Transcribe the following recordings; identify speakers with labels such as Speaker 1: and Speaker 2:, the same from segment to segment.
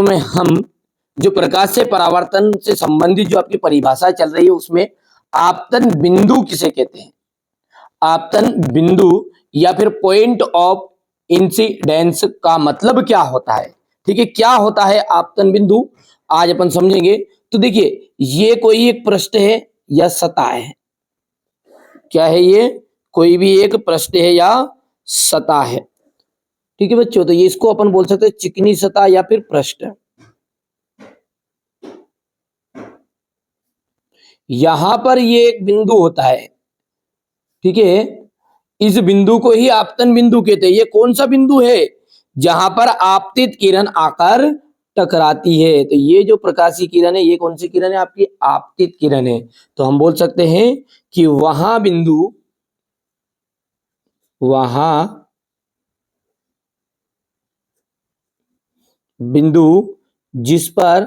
Speaker 1: में हम जो प्रकाश से परावर्तन से संबंधित जो आपकी परिभाषा चल रही है उसमें आपतन बिंदु किसे कहते हैं, आपतन बिंदु या फिर पॉइंट ऑफ इंसिडेंस का मतलब क्या होता है। ठीक है, क्या होता है आपतन बिंदु, आज अपन समझेंगे। तो देखिए, ये कोई एक पृष्ठ है या सतह है, क्या है ये, कोई भी एक पृष्ठ है या सतह है। ठीक है बच्चों, तो ये इसको अपन बोल सकते हैं चिकनी सतह या फिर पृष्ठ। यहां पर ये एक बिंदु होता है, ठीक है, इस बिंदु को ही आपतन बिंदु कहते हैं। ये कौन सा बिंदु है, जहां पर आपतित किरण आकर टकराती है। तो ये जो प्रकाशीय किरण है, ये कौन सी किरण है, आपकी आपतित किरण है। तो हम बोल सकते हैं कि वहां बिंदु जिस पर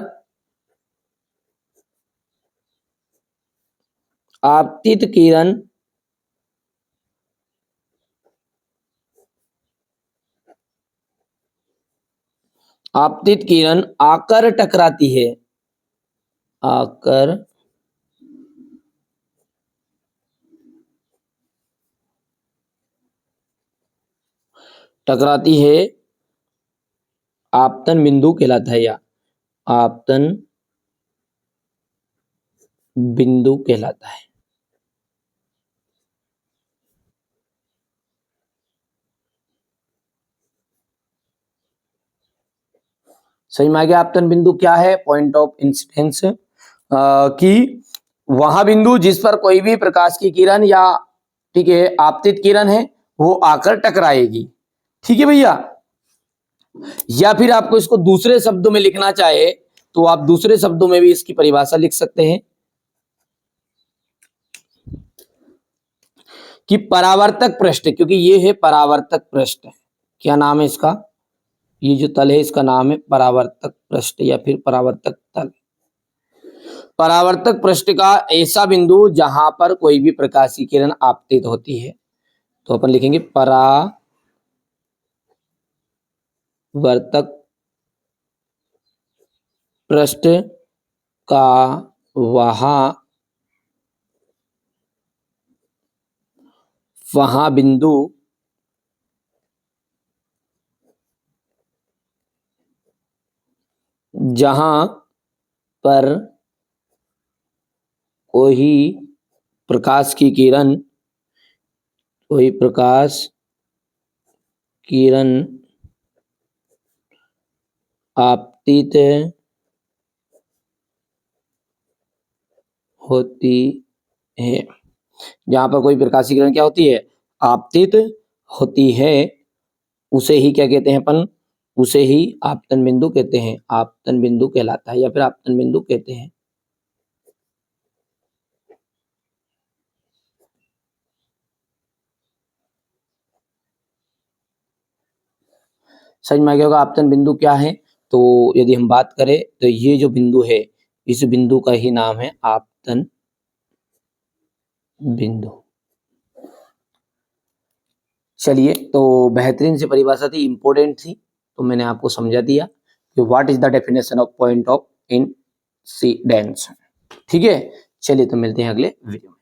Speaker 1: आपतित किरण आकर टकराती है, आकर टकराती है, आपतन बिंदु कहलाता है, या आपतन बिंदु कहलाता है। सही में आ गया। आपतन बिंदु क्या है, पॉइंट ऑफ इंसिडेंस, कि वहां बिंदु जिस पर कोई भी प्रकाश की किरण या, ठीक है, आपतित किरण है वो आकर टकराएगी। ठीक है भैया, या फिर आपको इसको दूसरे शब्दों में लिखना चाहे तो आप दूसरे शब्दों में भी इसकी परिभाषा लिख सकते हैं कि परावर्तक पृष्ठ, क्योंकि ये है परावर्तक पृष्ठ। क्या नाम है इसका, ये जो तल है इसका नाम है परावर्तक पृष्ठ या फिर परावर्तक तल। परावर्तक पृष्ठ का ऐसा बिंदु जहां पर कोई भी प्रकाश की किरण आपतित होती है, तो अपन लिखेंगे परावर्तक पृष्ठ का वहां बिंदु जहां पर कोई प्रकाश की किरण आपतित होती है, जहां पर कोई प्रकाश की किरण क्या होती है, आपतित होती है, उसे ही क्या कहते हैं अपन, उसे ही आपतन बिंदु कहते हैं, आपतन बिंदु कहलाता है या फिर आपतन बिंदु कहते हैं। समझ में आ गया होगा आपतन बिंदु क्या है। तो यदि हम बात करें तो ये जो बिंदु है, इस बिंदु का ही नाम है आपतन बिंदु। चलिए, तो बेहतरीन से परिभाषा थी, इंपॉर्टेंट थी, तो मैंने आपको समझा दिया कि what is the definition of point of incidence. ठीक है, चलिए तो मिलते हैं अगले वीडियो में।